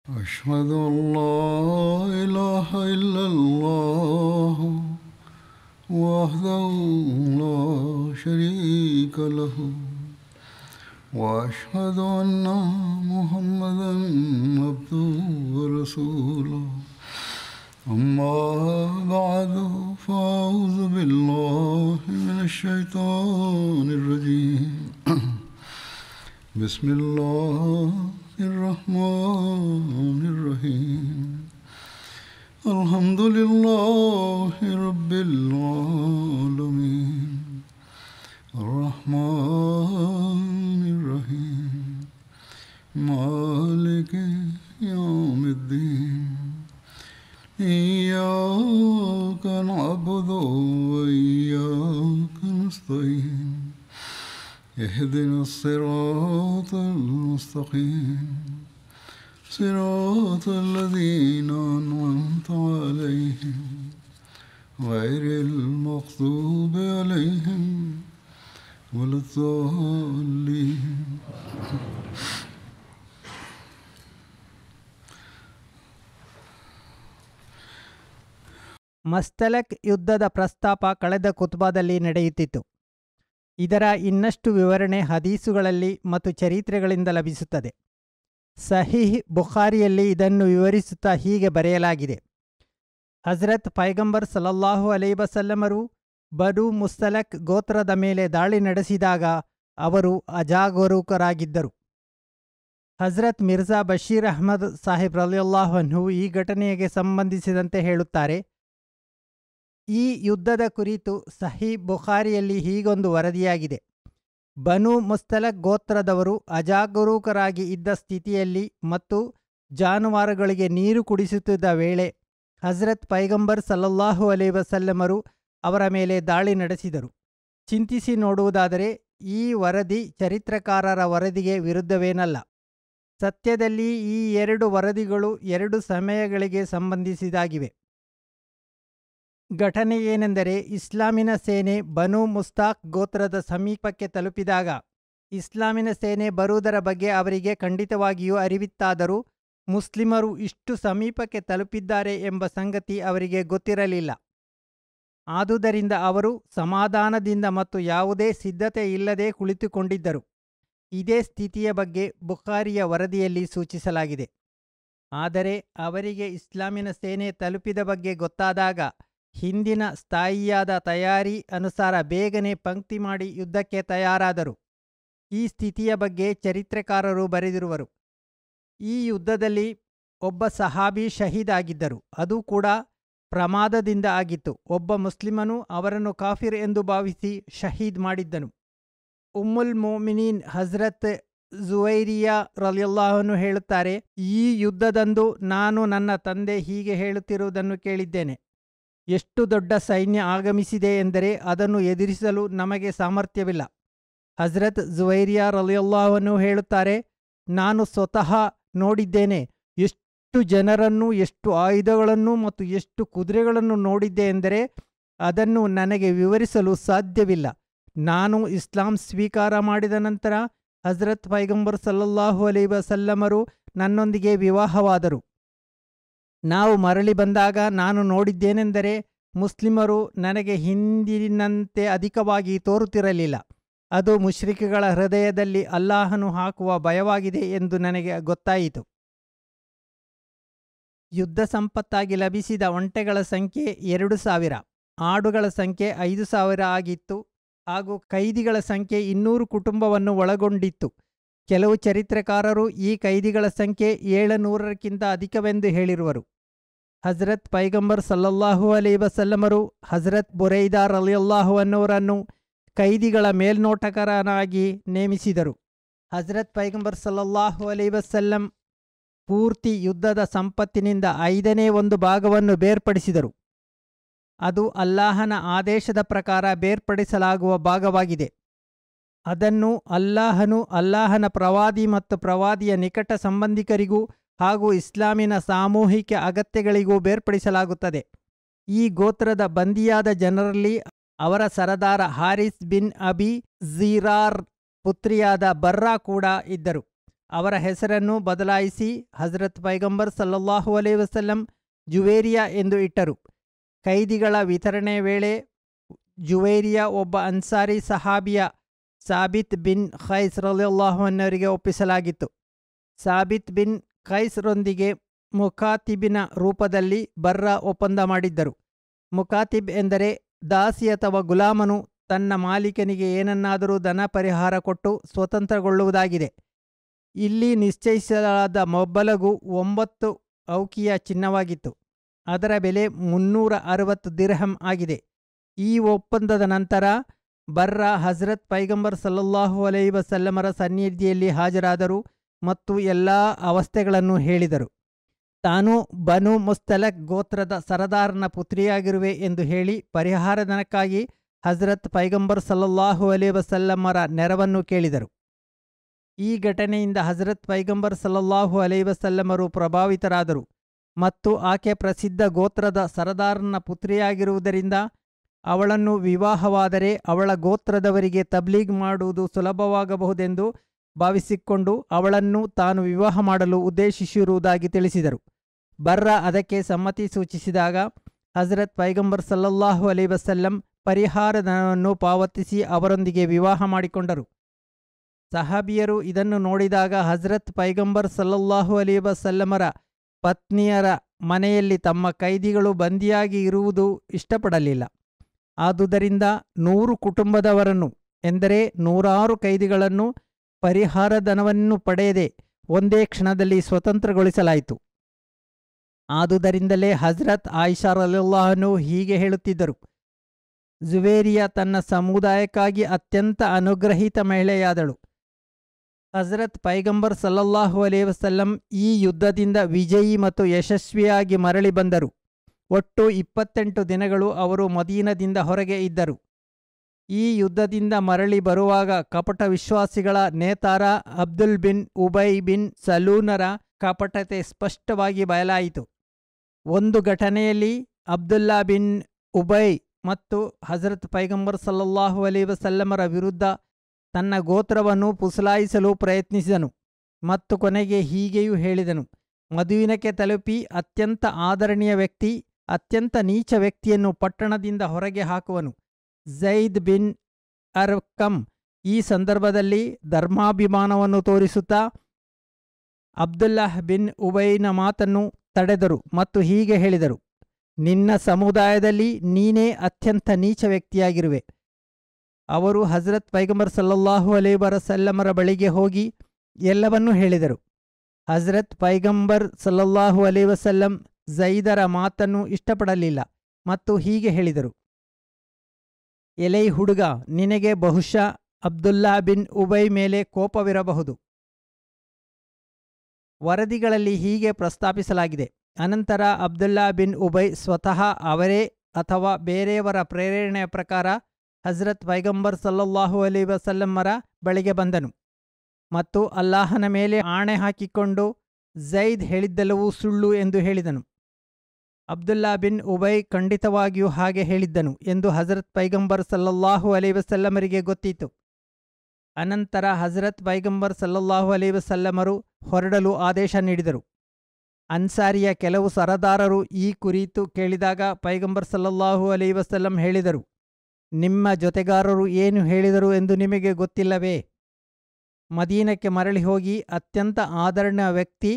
أشهد أن لا إله إلا الله وحده لا شريك له وأشهد أن محمدا عبده ورسوله أما بعد فأعوذ بالله من الشيطان الرجيم بسم الله الرحمن الرحيم الحمد لله رب العالمين الرحمن الرحيم مالك يوم الدين إياك نعبد وإياك نستعين اهدنا الصراط المستقيم صراط الذين أنعمت عليهم غير المغضوب عليهم ولا الضالين. ಮಸ್ತಲಕ್ ಯುದ್ಧದ ಪ್ರಸ್ತಾಪ ಕಳೆದ ಕುತ್ಬಾದಲ್ಲಿ ನಡೆಯುತ್ತಿತ್ತು. ಇದರ ಇನ್ನಷ್ಟು ವಿವರಣೆ ಹದೀಸುಗಳಲ್ಲಿ ಮತ್ತು ಚರಿತ್ರೆಗಳಿಂದ ಲಭಿಸುತ್ತದೆ. ಸಹೀಹ್ ಬುಖಾರಿಯಲ್ಲಿ ಇದನ್ನು ವಿವರಿಸುತ್ತಾ ಹೀಗೆ ಬರೆಯಲಾಗಿದೆ: ಹಜರತ್ ಪೈಗಂಬರ್ ಸಲ್ಲಲ್ಲಾಹು ಅಲೈಹಿ ವಸಲ್ಲಮರು ಬನು ಮುಸ್ತಲಕ್ ಗೋತ್ರದ ಮೇಲೆ ದಾಳಿ ನಡೆಸಿದಾಗ ಅವರು ಅಜಾಗರೂಕರಾಗಿದ್ದರು. ಹಜರತ್ ಮಿರ್ಜಾ ಬಶೀರ್ ಅಹ್ಮದ್ ಸಾಹಿಬ್ ರಲಿಯಲ್ಲಾಹು ಅನ್ಹು ಈ ಘಟನೆಗೆ ಸಂಬಂಧಿಸಿದಂತೆ ಹೇಳುತ್ತಾರೆ, ಈ ಯುದ್ಧದ ಕುರಿತು ಸಹೀಹ್ ಬುಖಾರಿಯಲ್ಲಿ ಹೀಗೊಂದು ವರದಿಯಾಗಿದೆ: ಬನು ಮುಸ್ತಲಕ್ ಗೋತ್ರದವರು ಅಜಾಗರೂಕರಾಗಿ ಇದ್ದ ಸ್ಥಿತಿಯಲ್ಲಿ ಮತ್ತು ಜಾನುವಾರುಗಳಿಗೆ ನೀರು ಕುಡಿಸುತ್ತಿದ್ದ ವೇಳೆ ಹಜರತ್ ಪೈಗಂಬರ್ ಸಲ್ಲಲ್ಲಾಹು ಅಲೈಹಿ ವಸಲ್ಲಮರು ಅವರ ಮೇಲೆ ದಾಳಿ ನಡೆಸಿದರು. ಚಿಂತಿಸಿ ನೋಡುವುದಾದರೆ ಈ ವರದಿ ಚರಿತ್ರಕಾರರ ವರದಿಗೆ ವಿರುದ್ಧವೇನಲ್ಲ. ಸತ್ಯದಲ್ಲಿ ಈ ಎರಡು ವರದಿಗಳು ಎರಡು ಸಮಯಗಳಿಗೆ ಸಂಬಂಧಿಸಿದಾಗಿವೆ. ಘಟನೆ ಏನೆಂದರೆ, ಇಸ್ಲಾಮಿನ ಸೇನೆ ಬನು ಮುಸ್ತಾಕ್ ಗೋತ್ರದ ಸಮೀಪಕ್ಕೆ ತಲುಪಿದಾಗ ಇಸ್ಲಾಮಿನ ಸೇನೆ ಬರುವುದರ ಬಗ್ಗೆ ಅವರಿಗೆ ಖಂಡಿತವಾಗಿಯೂ ಅರಿವಿತ್ತಾದರೂ ಮುಸ್ಲಿಮರು ಇಷ್ಟು ಸಮೀಪಕ್ಕೆ ತಲುಪಿದ್ದಾರೆ ಎಂಬ ಸಂಗತಿ ಅವರಿಗೆ ಗೊತ್ತಿರಲಿಲ್ಲ. ಆದುದರಿಂದ ಅವರು ಸಮಾಧಾನದಿಂದ ಮತ್ತು ಯಾವುದೇ ಸಿದ್ಧತೆ ಇಲ್ಲದೆ ಕುಳಿತುಕೊಂಡಿದ್ದರು. ಇದೇ ಸ್ಥಿತಿಯ ಬಗ್ಗೆ ಬುಖಾರಿಯ ವರದಿಯಲ್ಲಿ ಸೂಚಿಸಲಾಗಿದೆ. ಆದರೆ ಅವರಿಗೆ ಇಸ್ಲಾಮಿನ ಸೇನೆ ತಲುಪಿದ ಬಗ್ಗೆ ಗೊತ್ತಾದಾಗ ಹಿಂದಿನ ಸ್ಥಾಯಿಯಾದ ತಯಾರಿ ಅನುಸಾರ ಬೇಗನೆ ಪಂಕ್ತಿ ಮಾಡಿ ಯುದ್ಧಕ್ಕೆ ತಯಾರಾದರು. ಈ ಸ್ಥಿತಿಯ ಬಗ್ಗೆ ಚರಿತ್ರೆಕಾರರು ಬರೆದಿರುವರು. ಈ ಯುದ್ಧದಲ್ಲಿ ಒಬ್ಬ ಸಹಾಬಿ ಶಹೀದ್ ಆಗಿದ್ದರು. ಅದು ಕೂಡ ಪ್ರಮಾದದಿಂದ ಆಗಿತ್ತು. ಒಬ್ಬ ಮುಸ್ಲಿಮನು ಅವರನ್ನು ಕಾಫಿರ್ ಎಂದು ಭಾವಿಸಿ ಶಹೀದ್ ಮಾಡಿದ್ದನು. ಉಮ್ಮುಲ್ ಮೋಮಿನೀನ್ ಹಜರತ್ ಜುವೈರಿಯಾ ರಲಿಯಲ್ಲಾಹು ಹೇಳುತ್ತಾರೆ, ಈ ಯುದ್ಧದಂದು ನಾನು ನನ್ನ ತಂದೆ ಹೀಗೆ ಹೇಳುತ್ತಿರುವುದನ್ನು ಕೇಳಿದ್ದೇನೆ: ಎಷ್ಟು ದೊಡ್ಡ ಸೈನ್ಯ ಆಗಮಿಸಿದೆ ಎಂದರೆ ಅದನ್ನು ಎದುರಿಸಲು ನಮಗೆ ಸಾಮರ್ಥ್ಯವಿಲ್ಲ. ಹಜರತ್ ಜುವೈರಿಯಾ ರಲಿಯಲ್ಲಾಹು ಹೇಳುತ್ತಾರೆ, ನಾನು ಸ್ವತಃ ನೋಡಿದ್ದೇನೆ. ಎಷ್ಟು ಜನರನ್ನು, ಎಷ್ಟು ಆಯುಧಗಳನ್ನು ಮತ್ತು ಎಷ್ಟು ಕುದುರೆಗಳನ್ನು ನೋಡಿದ್ದೆ ಎಂದರೆ ಅದನ್ನು ನನಗೆ ವಿವರಿಸಲು ಸಾಧ್ಯವಿಲ್ಲ. ನಾನು ಇಸ್ಲಾಂ ಸ್ವೀಕಾರ ಮಾಡಿದ ನಂತರ ಹಜರತ್ ಪೈಗಂಬರ್ ಸಲ್ಲಲ್ಲಾಹು ಅಲೈಹಿ ವಸಲ್ಲಮರು ನನ್ನೊಂದಿಗೆ ವಿವಾಹವಾದರು. ನಾವು ಮರಳಿ ಬಂದಾಗ ನಾನು ನೋಡಿದ್ದೇನೆಂದರೆ ಮುಸ್ಲಿಮರು ನನಗೆ ಹಿಂದಿನಂತೆ ಅಧಿಕವಾಗಿ ತೋರುತ್ತಿರಲಿಲ್ಲ. ಅದು ಮುಶ್ರಿಕ್ಗಳ ಹೃದಯದಲ್ಲಿ ಅಲ್ಲಾಹನು ಹಾಕುವ ಭಯವಾಗಿದೆ ಎಂದು ನನಗೆ ಗೊತ್ತಾಯಿತು. ಯುದ್ಧ ಸಂಪತ್ತಾಗಿ ಲಭಿಸಿದ ಒಂಟೆಗಳ ಸಂಖ್ಯೆ 2000, ಆಡುಗಳ ಸಂಖ್ಯೆ 5000 ಆಗಿತ್ತು ಹಾಗೂ ಕೈದಿಗಳ ಸಂಖ್ಯೆ 200 ಕುಟುಂಬವನ್ನು ಒಳಗೊಂಡಿತ್ತು. ಕೆಲವು ಚರಿತ್ರೆಕಾರರು ಈ ಕೈದಿಗಳ ಸಂಖ್ಯೆ 700ಕ್ಕಿಂತ ಅಧಿಕವೆಂದು ಹೇಳಿರುವರು. ಹಜರತ್ ಪೈಗಂಬರ್ ಸಲ್ಲಲ್ಲಾಹು ಅಲೈಹಿ ವಸಲ್ಲಮರು ಹಜರತ್ ಬುರೈದಾ ರಲಿಯಲ್ಲಾಹು ಅನ್ನವರನ್ನು ಕೈದಿಗಳ ಮೇಲ್ನೋಟಕರನಾಗಿ ನೇಮಿಸಿದರು. ಹಜರತ್ ಪೈಗಂಬರ್ ಸಲ್ಲಲ್ಲಾಹು ಅಲೈಹಿ ವಸಲ್ಲಂ ಪೂರ್ತಿ ಯುದ್ಧದ ಸಂಪತ್ತಿನಿಂದ 5ನೇ 1 ಭಾಗವನ್ನು ಬೇರ್ಪಡಿಸಿದರು. ಅದು ಅಲ್ಲಾಹನ ಆದೇಶದ ಪ್ರಕಾರ ಬೇರ್ಪಡಿಸಲಾಗುವ ಭಾಗವಾಗಿದೆ. ಅದನ್ನು ಅಲ್ಲಾಹನು ಅಲ್ಲಾಹನ ಪ್ರವಾದಿ ಮತ್ತು ಪ್ರವಾದಿಯ ನಿಕಟ ಸಂಬಂಧಿಕರಿಗೂ ಹಾಗೂ ಇಸ್ಲಾಮಿನ ಸಾಮೂಹಿಕ ಅಗತ್ಯಗಳಿಗೂ ಬೇರ್ಪಡಿಸಲಾಗುತ್ತದೆ. ಈ ಗೋತ್ರದ ಬಂದಿಯಾದ ಜನರಲ್ಲಿ ಅವರ ಸರದಾರ ಹಾರಿಸ್ ಬಿನ್ ಅಬಿ ಝೀರಾರ್ ಪುತ್ರಿಯಾದ ಬರ್ರಾ ಕೂಡ ಇದ್ದರು. ಅವರ ಹೆಸರನ್ನು ಬದಲಾಯಿಸಿ ಹಜರತ್ ಪೈಗಂಬರ್ ಸಲ್ಲಲ್ಲಾಹು ಅಲೈಹಿ ವಸಲ್ಲಂ ಜುವೇರಿಯಾ ಎಂದು ಇಟ್ಟರು. ಕೈದಿಗಳ ವಿತರಣೆ ವೇಳೆ ಜುವೇರಿಯಾ ಒಬ್ಬ ಅನ್ಸಾರಿ ಸಹಾಬಿಯ ಸಾಬಿತ್ ಬಿನ್ ಖೈಸ್ ರಲಿಯಲ್ಲಾಹು ಅನ್ಹರಿಗೆ ಒಪ್ಪಿಸಲಾಗಿತ್ತು. ಸಾಬಿತ್ ಬಿನ್ ಖೈಸ್ರೊಂದಿಗೆ ಮುಖಾತಿಬಿನ ರೂಪದಲ್ಲಿ ಬರ್ರ ಒಪ್ಪಂದ ಮಾಡಿದ್ದರು. ಮುಖಾತಿಬ್ ಎಂದರೆ ದಾಸಿ ಅಥವಾ ಗುಲಾಮನು ತನ್ನ ಮಾಲೀಕನಿಗೆ ಏನನ್ನಾದರೂ ಧನ ಪರಿಹಾರ ಕೊಟ್ಟು ಸ್ವತಂತ್ರಗೊಳ್ಳುವುದಾಗಿದೆ. ಇಲ್ಲಿ ನಿಶ್ಚಯಿಸಲಾದ ಮೊಬ್ಬಲಗು 9 ಔಕಿಯ ಚಿನ್ನವಾಗಿತ್ತು. ಅದರ ಬೆಲೆ 360 ದಿರ್ಹಂ ಆಗಿದೆ. ಈ ಒಪ್ಪಂದದ ನಂತರ ಬರ್ರ ಹಜರತ್ ಪೈಗಂಬರ್ ಸಲ್ಲಲ್ಲಾಹು ಅಲೈಹಿ ವಸಲ್ಲಮರ ಸನ್ನಿಧಿಯಲ್ಲಿ ಹಾಜರಾದರು ಮತ್ತು ಎಲ್ಲ ಅವಸ್ಥೆಗಳನ್ನು ಹೇಳಿದರು. ತಾನು ಬನು ಮುಸ್ತಲಕ್ ಗೋತ್ರದ ಸರದಾರನ ಪುತ್ರಿಯಾಗಿರುವೆ ಎಂದು ಹೇಳಿ ಪರಿಹಾರಧನಕ್ಕಾಗಿ ಹಜರತ್ ಪೈಗಂಬರ್ ಸಲ್ಲಲ್ಲಾಹು ಅಲೈಹಿ ವಸಲ್ಲಮರ ನೆರವನ್ನು ಕೇಳಿದರು. ಈ ಘಟನೆಯಿಂದ ಹಜರತ್ ಪೈಗಂಬರ್ ಸಲ್ಲಲ್ಲಾಹು ಅಲೈಹಿ ವಸಲ್ಲಮರು ಪ್ರಭಾವಿತರಾದರು ಮತ್ತು ಆಕೆ ಪ್ರಸಿದ್ಧ ಗೋತ್ರದ ಸರದಾರನ ಪುತ್ರಿಯಾಗಿರುವುದರಿಂದ ಅವಳನ್ನು ವಿವಾಹವಾದರೆ ಅವಳ ಗೋತ್ರದವರಿಗೆ ತಬ್ಲೀಗ್ ಮಾಡುವುದು ಸುಲಭವಾಗಬಹುದೆಂದು ಭಾವಿಸಿಕೊಂಡು ಅವಳನ್ನು ತಾನು ವಿವಾಹ ಮಾಡಲು ಉದ್ದೇಶಿಸಿರುವುದಾಗಿ ತಿಳಿಸಿದರು. ಬರ್ರ ಅದಕ್ಕೆ ಸಮ್ಮತಿ ಸೂಚಿಸಿದಾಗ ಹಜರತ್ ಪೈಗಂಬರ್ ಸಲ್ಲಲ್ಲಾಹು ಅಲೈಹಿ ವಸಲ್ಲಂ ಪರಿಹಾರಧನವನ್ನು ಪಾವತಿಸಿ ಅವರೊಂದಿಗೆ ವಿವಾಹ ಮಾಡಿಕೊಂಡರು. ಸಹಾಬಿಯರು ಇದನ್ನು ನೋಡಿದಾಗ ಹಜರತ್ ಪೈಗಂಬರ್ ಸಲ್ಲಲ್ಲಾಹು ಅಲೈಹಿ ವಸಲ್ಲಮರ ಪತ್ನಿಯರ ಮನೆಯಲ್ಲಿ ತಮ್ಮ ಕೈದಿಗಳು ಬಂದಿಯಾಗಿ ಇರುವುದು ಇಷ್ಟಪಡಲಿಲ್ಲ. ಆದುದರಿಂದ 100 ಕುಟುಂಬದವರನ್ನು ಎಂದರೆ 100 ಕೈದಿಗಳನ್ನು ಪರಿಹಾರಧನವನ್ನು ಪಡೆಯದೆ ಒಂದೇ ಕ್ಷಣದಲ್ಲಿ ಸ್ವತಂತ್ರಗೊಳಿಸಲಾಯಿತು. ಆದುದರಿಂದಲೇ ಹಜರತ್ ಆಯಿಷಾ ರಲಿಯಲ್ಲಾಹು ಅನ್ಹು ಹೀಗೆ ಹೇಳುತ್ತಿದ್ದರು, ಜುವೇರಿಯಾ ತನ್ನ ಸಮುದಾಯಕ್ಕಾಗಿ ಅತ್ಯಂತ ಅನುಗ್ರಹೀತ ಮಹಿಳೆಯಾದಳು. ಹಜರತ್ ಪೈಗಂಬರ್ ಸಲ್ಲಲ್ಲಾಹು ಅಲೈಹಿ ವಸಲ್ಲಂ ಈ ಯುದ್ಧದಿಂದ ವಿಜಯಿ ಮತ್ತು ಯಶಸ್ವಿಯಾಗಿ ಮರಳಿ ಬಂದರು. ಒಟ್ಟು 28 ದಿನಗಳು ಅವರು ಮದೀನದಿಂದ ಹೊರಗೆ ಇದ್ದರು. ಈ ಯುದ್ಧದಿಂದ ಮರಳಿ ಬರುವಾಗ ಕಪಟ ವಿಶ್ವಾಸಿಗಳ ನೇತಾರ ಅಬ್ದುಲ್ ಬಿನ್ ಉಬೈ ಬಿನ್ ಸಲೂನರ ಕಪಟತೆ ಸ್ಪಷ್ಟವಾಗಿ ಬಯಲಾಯಿತು. ಒಂದು ಘಟನೆಯಲ್ಲಿ ಅಬ್ದುಲ್ಲಾ ಬಿನ್ ಉಬೈ ಮತ್ತು ಹಜರತ್ ಪೈಗಂಬರ್ ಸಲ್ಲಲ್ಲಾಹು ಅಲೈಹಿ ವಸಲ್ಲಮರ ವಿರುದ್ಧ ತನ್ನ ಗೋತ್ರವನ್ನು ಪುಸಲಾಯಿಸಲು ಪ್ರಯತ್ನಿಸಿದನು ಮತ್ತು ಕೊನೆಗೆ ಹೀಗೆಯೂ ಹೇಳಿದನು, ಮದುವಿನಕ್ಕೆ ತಲುಪಿ ಅತ್ಯಂತ ಆದರಣೀಯ ವ್ಯಕ್ತಿ ಅತ್ಯಂತ ನೀಚ ವ್ಯಕ್ತಿಯನ್ನು ಪಟ್ಟಣದಿಂದ ಹೊರಗೆ ಹಾಕುವನು. ಝೈದ್ ಬಿನ್ ಅರ್ಕಮ್ ಈ ಸಂದರ್ಭದಲ್ಲಿ ಧರ್ಮಾಭಿಮಾನವನ್ನು ತೋರಿಸುತ್ತಾ ಅಬ್ದುಲ್ಲಾಹ್ ಬಿನ್ ಉಬೈನ ಮಾತನ್ನು ತಡೆದರು ಮತ್ತು ಹೀಗೆ ಹೇಳಿದರು, ನಿನ್ನ ಸಮುದಾಯದಲ್ಲಿ ನೀನೇ ಅತ್ಯಂತ ನೀಚ ವ್ಯಕ್ತಿಯಾಗಿರುವೆ. ಅವರು ಹಜರತ್ ಪೈಗಂಬರ್ ಸಲ್ಲಲ್ಲಾಹು ಅಲೈಹಿ ವಸಲ್ಲಮರ ಬಳಿಗೆ ಹೋಗಿ ಎಲ್ಲವನ್ನೂ ಹೇಳಿದರು. ಹಜರತ್ ಪೈಗಂಬರ್ ಸಲ್ಲಲ್ಲಾಹು ಅಲೈಹಿ ವಸಲ್ಲಂ ಝೈದರ ಮಾತನ್ನು ಇಷ್ಟಪಡಲಿಲ್ಲ ಮತ್ತು ಹೀಗೆ ಹೇಳಿದರು, ಎಲೈ ಹುಡುಗ, ನಿನಗೆ ಬಹುಶಃ ಅಬ್ದುಲ್ಲಾ ಬಿನ್ ಉಬೈ ಮೇಲೆ ಕೋಪವಿರಬಹುದು. ವರದಿಗಳಲ್ಲಿ ಹೀಗೆ ಪ್ರಸ್ತಾಪಿಸಲಾಗಿದೆ. ಅನಂತರ ಅಬ್ದುಲ್ಲಾ ಬಿನ್ ಉಬೈ ಸ್ವತಃ ಅವರೇ ಅಥವಾ ಬೇರೆಯವರ ಪ್ರೇರಣೆಯ ಪ್ರಕಾರ ಹಜರತ್ ಪೈಗಂಬರ್ ಸಲ್ಲಲ್ಲಾಹು ಅಲೈಹಿ ವಸಲ್ಲಮರ ಬಳಿಗೆ ಬಂದನು ಮತ್ತು ಅಲ್ಲಾಹನ ಮೇಲೆ ಆಣೆ ಹಾಕಿಕೊಂಡು ಝೈದ್ ಹೇಳಿದ್ದೆಲ್ಲವೂ ಸುಳ್ಳು ಎಂದು ಹೇಳಿದನು. ಅಬ್ದುಲ್ಲಾ ಬಿನ್ ಉಬೈ ಖಂಡಿತವಾಗಿಯೂ ಹಾಗೆ ಹೇಳಿದ್ದನು ಎಂದು ಹಜರತ್ ಪೈಗಂಬರ್ ಸಲ್ಲಲ್ಲಾಹು ಅಲೈಹಿ ವಸಲ್ಲಮರಿಗೆ ಗೊತ್ತಿತ್ತು. ಅನಂತರ ಹಜರತ್ ಪೈಗಂಬರ್ ಸಲ್ಲಲ್ಲಾಹು ಅಲೈಹಿ ವಸಲ್ಲಮರು ಹೊರಡಲು ಆದೇಶ ನೀಡಿದರು. ಅನ್ಸಾರಿಯ ಕೆಲವು ಸರದಾರರು ಈ ಕುರಿತು ಕೇಳಿದಾಗ ಪೈಗಂಬರ್ ಸಲ್ಲಲ್ಲಾಹು ಅಲೈಹಿ ವಸಲ್ಲಂ ಹೇಳಿದರು, ನಿಮ್ಮ ಜೊತೆಗಾರರು ಏನು ಹೇಳಿದರು ಎಂದು ನಿಮಗೆ ಗೊತ್ತಿಲ್ಲವೇ? ಮದೀನಕ್ಕೆ ಮರಳಿ ಹೋಗಿ ಅತ್ಯಂತ ಆದರಣೀಯ ವ್ಯಕ್ತಿ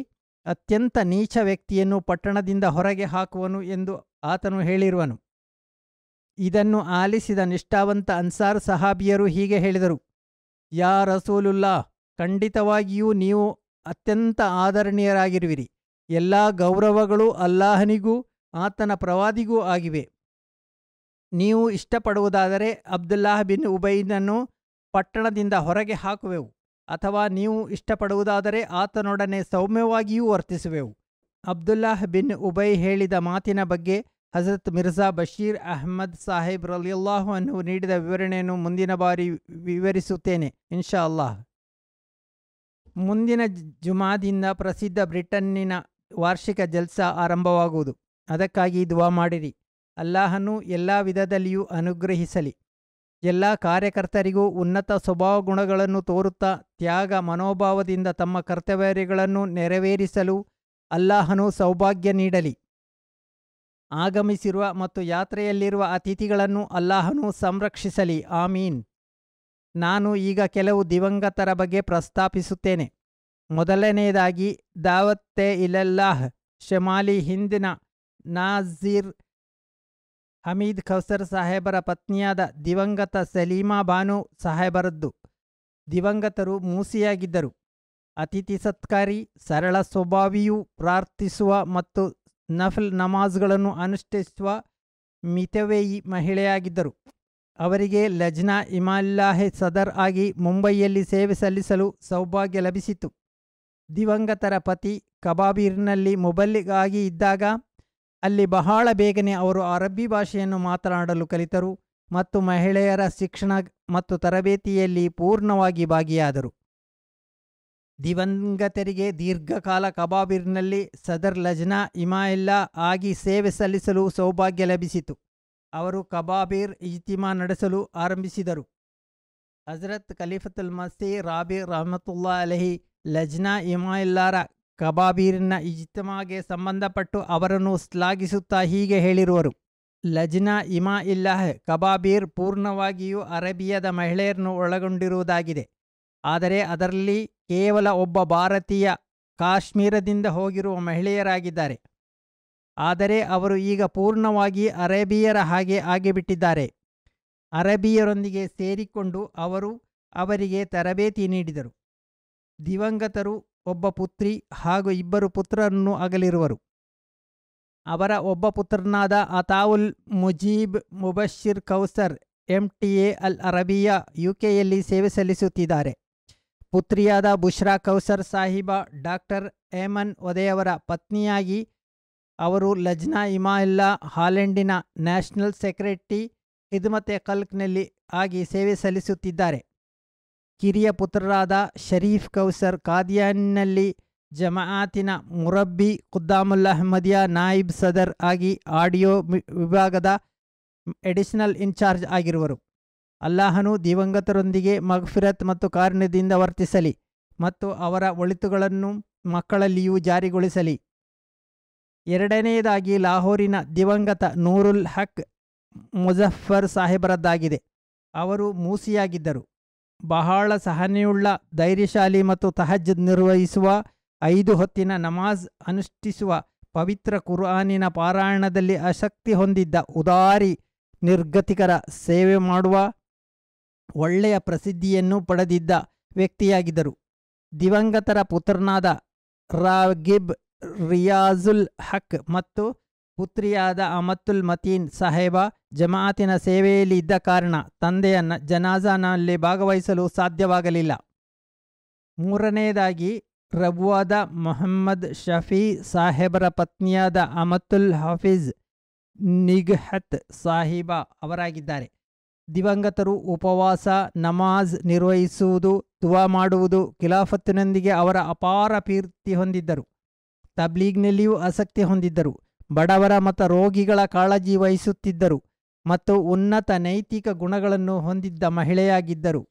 ಅತ್ಯಂತ ನೀಚ ವ್ಯಕ್ತಿಯನ್ನು ಪಟ್ಟಣದಿಂದ ಹೊರಗೆ ಹಾಕುವನು ಎಂದು ಆತನು ಹೇಳಿರುವನು. ಇದನ್ನು ಆಲಿಸಿದ ನಿಷ್ಠಾವಂತ ಅನ್ಸಾರ್ ಸಹಾಬಿಯರು ಹೀಗೆ ಹೇಳಿದರು, ಯಾ ರಸೂಲುಲ್ಲಾ, ಖಂಡಿತವಾಗಿಯೂ ನೀವು ಅತ್ಯಂತ ಆದರಣೀಯರಾಗಿರುವಿರಿ. ಎಲ್ಲ ಗೌರವಗಳು ಅಲ್ಲಾಹನಿಗೂ ಆತನ ಪ್ರವಾದಿಗೂ ಆಗಿವೆ. ನೀವು ಇಷ್ಟಪಡುವುದಾದರೆ ಅಬ್ದುಲ್ಲಾಹ್ ಬಿನ್ ಉಬೈನನ್ನು ಪಟ್ಟಣದಿಂದ ಹೊರಗೆ ಹಾಕುವೆವು, ಅಥವಾ ನೀವು ಇಷ್ಟಪಡುವುದಾದರೆ ಆತನೊಡನೆ ಸೌಮ್ಯವಾಗಿಯೂ ವರ್ತಿಸುವೆವು. ಅಬ್ದುಲ್ಲಾಹ್ ಬಿನ್ ಉಬೈ ಹೇಳಿದ ಮಾತಿನ ಬಗ್ಗೆ ಹಜರತ್ ಮಿರ್ಜಾ ಬಶೀರ್ ಅಹ್ಮದ್ ಸಾಹೇಬ್ ರಲಿಯಲ್ಲಾಹು ಅನ್ಹು ನೀಡಿದ ವಿವರಣೆಯನ್ನು ಮುಂದಿನ ಬಾರಿ ವಿವರಿಸುತ್ತೇನೆ ಇನ್ಶಾ ಅಲ್ಲಾಹ್. ಮುಂದಿನ ಜುಮಾದಿಂದ ಪ್ರಸಿದ್ಧ ಬ್ರಿಟನ್ನಿನ ವಾರ್ಷಿಕ ಜಲ್ಸಾ ಆರಂಭವಾಗುವುದು. ಅದಕ್ಕಾಗಿ ದುವಾ ಮಾಡಿರಿ. ಅಲ್ಲಾಹನು ಎಲ್ಲ ವಿಧದಲ್ಲಿಯೂ ಅನುಗ್ರಹಿಸಲಿ. ಎಲ್ಲ ಕಾರ್ಯಕರ್ತರಿಗೂ ಉನ್ನತ ಸ್ವಭಾವ ಗುಣಗಳನ್ನು ತೋರುತ್ತಾ ತ್ಯಾಗ ಮನೋಭಾವದಿಂದ ತಮ್ಮ ಕರ್ತವ್ಯಗಳನ್ನು ನೆರವೇರಿಸಲು ಅಲ್ಲಾಹನು ಸೌಭಾಗ್ಯ ನೀಡಲಿ. ಆಗಮಿಸಿರುವ ಮತ್ತು ಯಾತ್ರೆಯಲ್ಲಿರುವ ಅತಿಥಿಗಳನ್ನು ಅಲ್ಲಾಹನು ಸಂರಕ್ಷಿಸಲಿ. ಆಮೀನ್. ನಾನು ಈಗ ಕೆಲವು ದಿವಂಗತರ ಬಗ್ಗೆ ಪ್ರಸ್ತಾಪಿಸುತ್ತೇನೆ. ಮೊದಲನೆಯದಾಗಿ ದಾವತ್ತೆ ಇಲಲ್ಲಾಹ್ ಶಮಾಲಿ ಹಿಂದಿನ ನಾಜೀರ್ ಹಮೀದ್ ಖೌಸರ್ ಸಾಹೇಬರ ಪತ್ನಿಯಾದ ದಿವಂಗತ ಸಲೀಮಾ ಬಾನು ಸಾಹೇಬರದ್ದು. ದಿವಂಗತರು ಮೂಸಿಯಾಗಿದ್ದರು. ಅತಿಥಿ ಸತ್ಕಾರಿ, ಸರಳ ಸ್ವಭಾವಿಯೂ, ಪ್ರಾರ್ಥಿಸುವ ಮತ್ತು ನಫಲ್ ನಮಾಜ್ಗಳನ್ನು ಅನುಷ್ಠಿಸುವ ಮಿತವ್ಯಯಿ ಮಹಿಳೆಯಾಗಿದ್ದರು. ಅವರಿಗೆ ಲಜ್ನಾ ಇಮಾಲ್ಲಾಹೆ ಸದರ್ ಆಗಿ ಮುಂಬಯಿಯಲ್ಲಿ ಸೇವೆ ಸಲ್ಲಿಸಲು ಸೌಭಾಗ್ಯ ಲಭಿಸಿತು. ದಿವಂಗತರ ಪತಿ ಕಬಾಬೀರ್ನಲ್ಲಿ ಮುಬಲ್ಲಿಗ್ ಆಗಿ ಇದ್ದಾಗ ಅಲ್ಲಿ ಬಹಳ ಬೇಗನೆ ಅವರು ಅರಬ್ಬಿ ಭಾಷೆಯನ್ನು ಮಾತನಾಡಲು ಕಲಿತರು ಮತ್ತು ಮಹಿಳೆಯರ ಶಿಕ್ಷಣ ಮತ್ತು ತರಬೇತಿಯಲ್ಲಿ ಪೂರ್ಣವಾಗಿ ಭಾಗಿಯಾದರು. ದಿವಂಗತರಿಗೆ ದೀರ್ಘಕಾಲ ಕಬಾಬೀರ್ನಲ್ಲಿ ಸದರ್ ಲಜ್ನಾ ಇಮಾಯಿಲ್ಲಾ ಆಗಿ ಸೇವೆ ಸಲ್ಲಿಸಲು ಸೌಭಾಗ್ಯ ಲಭಿಸಿತು. ಅವರು ಕಬಾಬೀರ್ ಇಜ್ತಿಮಾ ನಡೆಸಲು ಆರಂಭಿಸಿದರು. ಹಜರತ್ ಖಲೀಫತುಲ್ ಮಸೀ ರಾಬಿ ರಹಮತುಲ್ಲಾ ಅಲಹಿ ಲಜ್ನಾ ಇಮಾಯಿಲ್ಲಾರ ಕಬಾಬೀರಿನ ಇಜ್ತಿಮಾಗೆ ಸಂಬಂಧಪಟ್ಟು ಅವರನ್ನು ಶ್ಲಾಘಿಸುತ್ತಾ ಹೀಗೆ ಹೇಳಿರುವರು: ಲಜ್ನಾ ಇಮಾ ಇಲ್ಲಾಹ್ ಕಬಾಬೀರ್ ಪೂರ್ಣವಾಗಿಯೂ ಅರೇಬಿಯಾದ ಮಹಿಳೆಯರನ್ನು ಒಳಗೊಂಡಿರುವುದಾಗಿದೆ. ಆದರೆ ಅದರಲ್ಲಿ ಕೇವಲ ಒಬ್ಬ ಭಾರತೀಯ ಕಾಶ್ಮೀರದಿಂದ ಹೋಗಿರುವ ಮಹಿಳೆಯರಾಗಿದ್ದಾರೆ. ಆದರೆ ಅವರು ಈಗ ಪೂರ್ಣವಾಗಿ ಅರೇಬಿಯರ ಹಾಗೆ ಆಗಿಬಿಟ್ಟಿದ್ದಾರೆ. ಅರೇಬಿಯರೊಂದಿಗೆ ಸೇರಿಕೊಂಡು ಅವರು ಅವರಿಗೆ ತರಬೇತಿ ನೀಡಿದರು. ದಿವಂಗತರು ಒಬ್ಬ ಪುತ್ರಿ ಹಾಗೂ 2 ಪುತ್ರರನ್ನು ಅಗಲಿರುವರು. ಅವರ ಒಬ್ಬ ಪುತ್ರನಾದ ಅತಾವುಲ್ ಮುಜೀಬ್ ಮುಬಶಿರ್ ಕೌಸರ್ MTA ಅಲ್ ಅರಬಿಯಾ UK ಸೇವೆ ಸಲ್ಲಿಸುತ್ತಿದ್ದಾರೆ. ಪುತ್ರಿಯಾದ ಬುಷ್ರಾ ಕೌಸರ್ ಸಾಹಿಬಾ ಡಾಕ್ಟರ್ ಏಮನ್ ಒದೆಯವರ ಪತ್ನಿಯಾಗಿ ಅವರು ಲಜ್ನಾ ಇಮಾಯಿಲ್ಲಾ ಹಾಲೆಂಡಿನ ನ್ಯಾಷನಲ್ ಸೆಕ್ರೆಟರಿ ಖಿದ್ಮತೆ ಖಲ್ಕ್ನಲ್ಲಿ ಆಗಿ ಸೇವೆ ಸಲ್ಲಿಸುತ್ತಿದ್ದಾರೆ. ಕಿರಿಯ ಪುತ್ರರಾದ ಶರೀಫ್ ಕೌಸರ್ ಕಾದಿಯಾನ್ನಲ್ಲಿ ಜಮಾಅತಿನ ಮುರಬ್ಬಿ ಖುದ್ದಾಮುಲ್ ಅಹ್ಮದಿಯಾ ನಾಯಿಬ್ ಸದರ್ ಆಗಿ ಆಡಿಯೋ ವಿಭಾಗದ ಎಡಿಷನಲ್ ಇನ್ಚಾರ್ಜ್ ಆಗಿರುವರು. ಅಲ್ಲಾಹನು ದಿವಂಗತರೊಂದಿಗೆ ಮಗ್ಫಿರತ್ ಮತ್ತು ಕಾರುಣ್ಯದಿಂದ ವರ್ತಿಸಲಿ ಮತ್ತು ಅವರ ಒಳಿತುಗಳನ್ನು ಮಕ್ಕಳಲ್ಲಿಯೂ ಜಾರಿಗೊಳಿಸಲಿ. ಎರಡನೆಯದಾಗಿ ಲಾಹೋರಿನ ದಿವಂಗತ ನೂರುಲ್ ಹಕ್ ಮುಜಫರ್ ಸಾಹೇಬರದ್ದಾಗಿದೆ. ಅವರು ಮೂಸಿಯಾಗಿದ್ದರು. ಬಹಳ ಸಹನೆಯುಳ್ಳ, ಧೈರ್ಯಶಾಲಿ ಮತ್ತು ತಹಜ್ಜುದ್ ನಿರ್ವಹಿಸುವ, 5 ಹೊತ್ತಿನ ನಮಾಜ್ ಅನುಷ್ಠಿಸುವ, ಪವಿತ್ರ ಕುರ್ಆನಿನ ಪಾರಾಯಣದಲ್ಲಿ ಆಸಕ್ತಿ ಹೊಂದಿದ್ದ, ಉದಾರಿ ನಿರ್ಗತಿಕರ ಸೇವೆ ಮಾಡುವ, ಒಳ್ಳೆಯ ಪ್ರಸಿದ್ಧಿಯನ್ನು ಪಡೆದಿದ್ದ ವ್ಯಕ್ತಿಯಾಗಿದ್ದರು. ದಿವಂಗತರ ಪುತ್ರನಾದ ರಾಗಿಬ್ ರಿಯಾಜುಲ್ ಹಕ್ ಮತ್ತು ಪುತ್ರಿಯಾದ ಅಮತುಲ್ ಮತೀನ್ ಸಾಹೇಬ ಜಮಾಅತಿನ ಸೇವೆಯಲ್ಲಿ ಇದ್ದ ಕಾರಣ ತಂದೆಯ ಜನಾಜಾನಲ್ಲಿ ಭಾಗವಹಿಸಲು ಸಾಧ್ಯವಾಗಲಿಲ್ಲ. ಮೂರನೆಯದಾಗಿ ರಬುವಾದ ಮೊಹಮ್ಮದ್ ಶಫಿ ಸಾಹೇಬರ ಪತ್ನಿಯಾದ ಅಮತುಲ್ ಹಾಫಿಜ್ ನಿಗ್ಹತ್ ಸಾಹಿಬಾ ಅವರಾಗಿದ್ದಾರೆ. ದಿವಂಗತರು ಉಪವಾಸ, ನಮಾಜ್ ನಿರ್ವಹಿಸುವುದು, ದುವಾ ಮಾಡುವುದು, ಖಿಲಾಫತ್ತಿನೊಂದಿಗೆ ಅವರ ಅಪಾರ ಪ್ರೀತಿ ಹೊಂದಿದ್ದರು. ತಬ್ಲೀಗ್ನಲ್ಲಿಯೂ ಆಸಕ್ತಿ ಹೊಂದಿದ್ದರು. ಬಡವರ ಮತ್ತು ರೋಗಿಗಳ ಕಾಳಜಿ ವಹಿಸುತ್ತಿದ್ದರು ಮತ್ತು ಉನ್ನತ ನೈತಿಕ ಗುಣಗಳನ್ನು ಹೊಂದಿದ್ದ ಮಹಿಳೆಯಾಗಿದ್ದರು.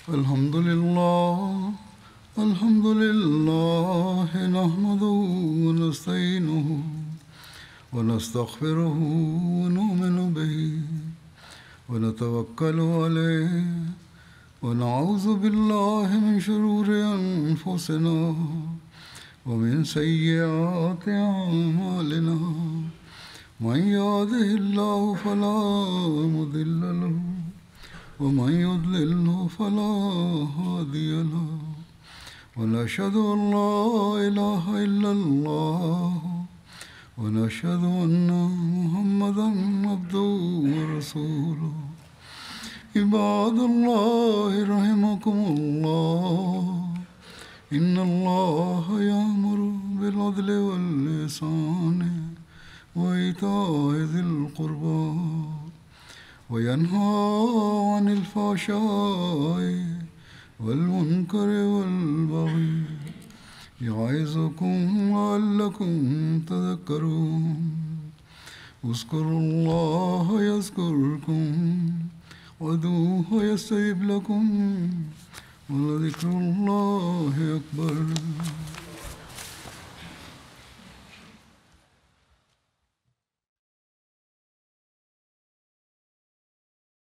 الحمد لله نحمده ونستعينه ونستغفره ونؤمن به ونتوكل عليه ونعوذ بالله من شرور أنفسنا ومن سيئات أعمالنا من يهده الله فلا مضل له ومن يضلل فلا هادي له ونشهد أن لا إله إلا الله ونشهد أن محمدا عبده ورسوله عباد الله رحمكم الله إن الله يأمر بالعدل والإحسان وإيتاء القربى وينهى عن الفحشاء والمنكر والبغي يعظكم لعلكم تذكرون اذكروا الله يذكركم وادعوه يستجب لكم ولذكر الله أكبر